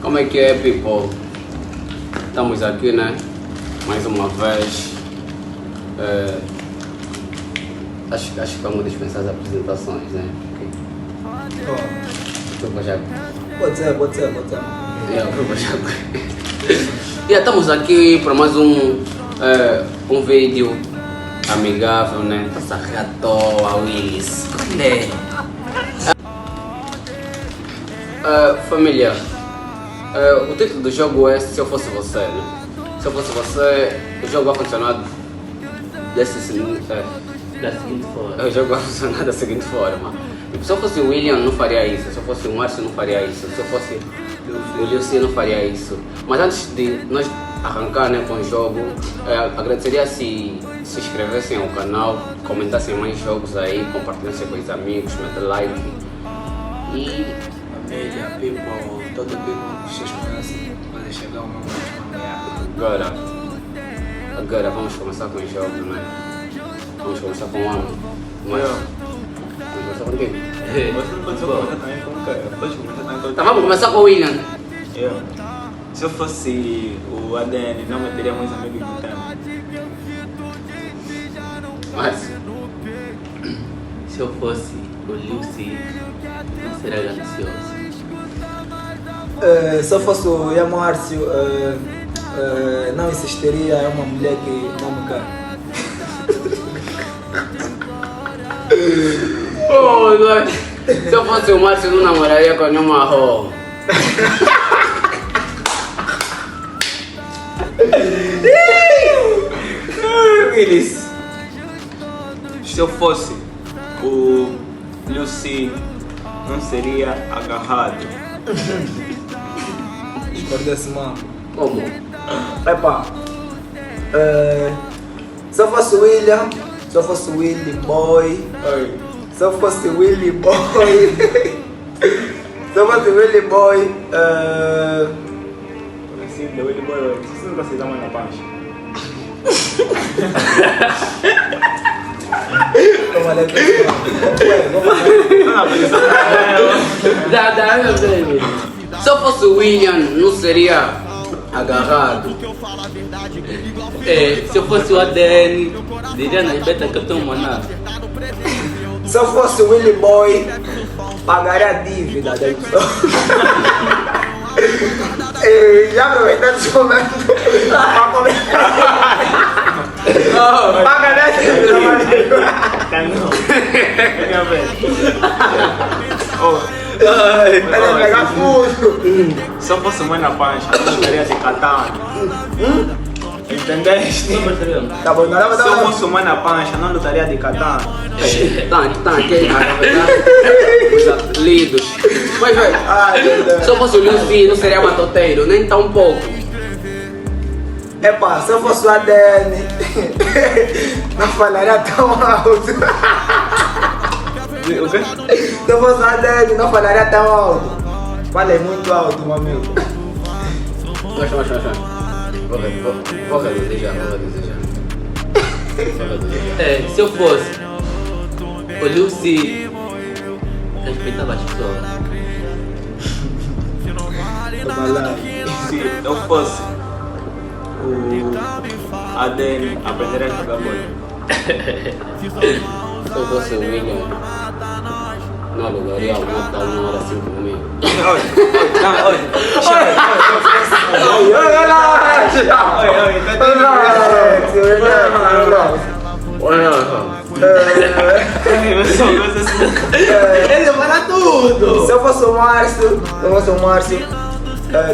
Como é que é, people? Estamos aqui, né? Mais uma vez. Acho que vamos dispensar as apresentações, né? Desculpa, já. Pode ser. Estamos aqui para mais um vídeo amigável, né? Passa rato a Willis. Família, o título do jogo é Se Eu Fosse Você, né? Se eu fosse você, o jogo vai funcionar da seguinte forma. O jogo vai funcionar da seguinte forma. Se eu fosse o William, não faria isso. Se eu fosse o Márcio, não faria isso. Se eu fosse o Lucy, não faria isso. Mas antes de nós arrancar, né, com o jogo, agradeceria se inscrevessem ao canal, comentassem mais jogos aí, compartilhassem com os amigos, meter like. E Família, people, todo people que vocês conhecem, podem chegar uma mulher. Agora vamos começar com os jogos, né? Vamos começar com o ano. Vamos começar contigo. Você não pode só começar também com o cara. Pode começar também com o Tá, vamos começar com o William. Se eu fosse o ADN, não meteria muitos amigos no tema. Márcio. Se eu fosse o Lucy, não seria ganancioso. Se eu fosse o Ian Márcio, não insistiria em uma mulher que não me quer. Se eu fosse o Márcio, não namoraria com nenhuma ro. Willis. Se eu fosse o Lucy, não seria agarrado. Discordei-se, mano. Como? Epa, se eu fosse o William, se eu fosse o Willy Boy, se eu fosse o Willy Boy, se eu fosse o Willy Boy, Assim, deu ele boy, você não precisa mais na pancha. como ela é Dá, meu bem. Se eu fosse o William, não seria agarrado. Se eu fosse o ADN, diria na beta que eu tenho uma nave. Se eu fosse o Willy Boy, pagaria a dívida da pessoa. Já aproveitando esse momento para comentar. Pagaria a dívida. Vai pegar tudo. Se eu fosse mãe na pancha, eu não estaria de katana. Entendeste? Tá bom, não Se eu fosse mãe na pancha, não lutaria de katana. Tá, que os lidos. Mas, velho, se eu fosse o Lucy, não seria matoteiro, nem tão pouco. Epa, se eu fosse o ADN, não falaria tão alto. O quê? Se eu fosse o ADN, não falaria tão alto. Falei muito alto, meu amigo. Mas. Vou reduzir já. Se eu fosse o Lucy, respeitava as pessoas. Se eu fosse o ADN, aprenderia a jogar bola. Se eu fosse o William, não alugaria um motel 1 hora 5 comigo. Ele fala tudo! Se eu fosse o Márcio,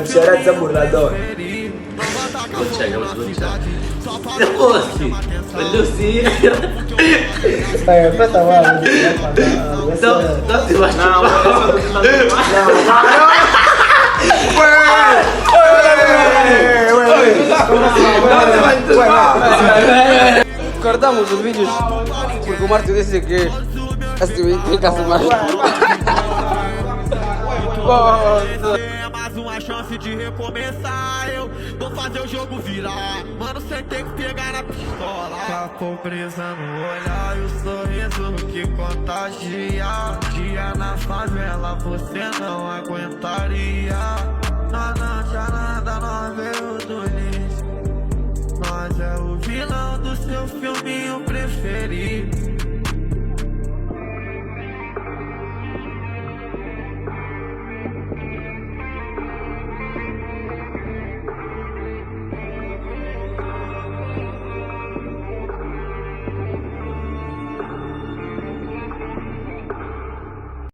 deixaria de ser burlador. Vou chegar. Se eu fosse o Lucy, Presta mal, não se vai Cortamos os vídeos porque o Márcio disse que assim fica-se mais. É mais uma chance de recomeçar. Eu vou fazer o jogo virar. Mano, sem ter que pegar na pistola. Tá com presa no olhar e o sorriso que contagia. Dia na favela você não aguentaria. Nós não tinha nada, nós veio do lixo. Nós é o vilão do seu filminho preferido.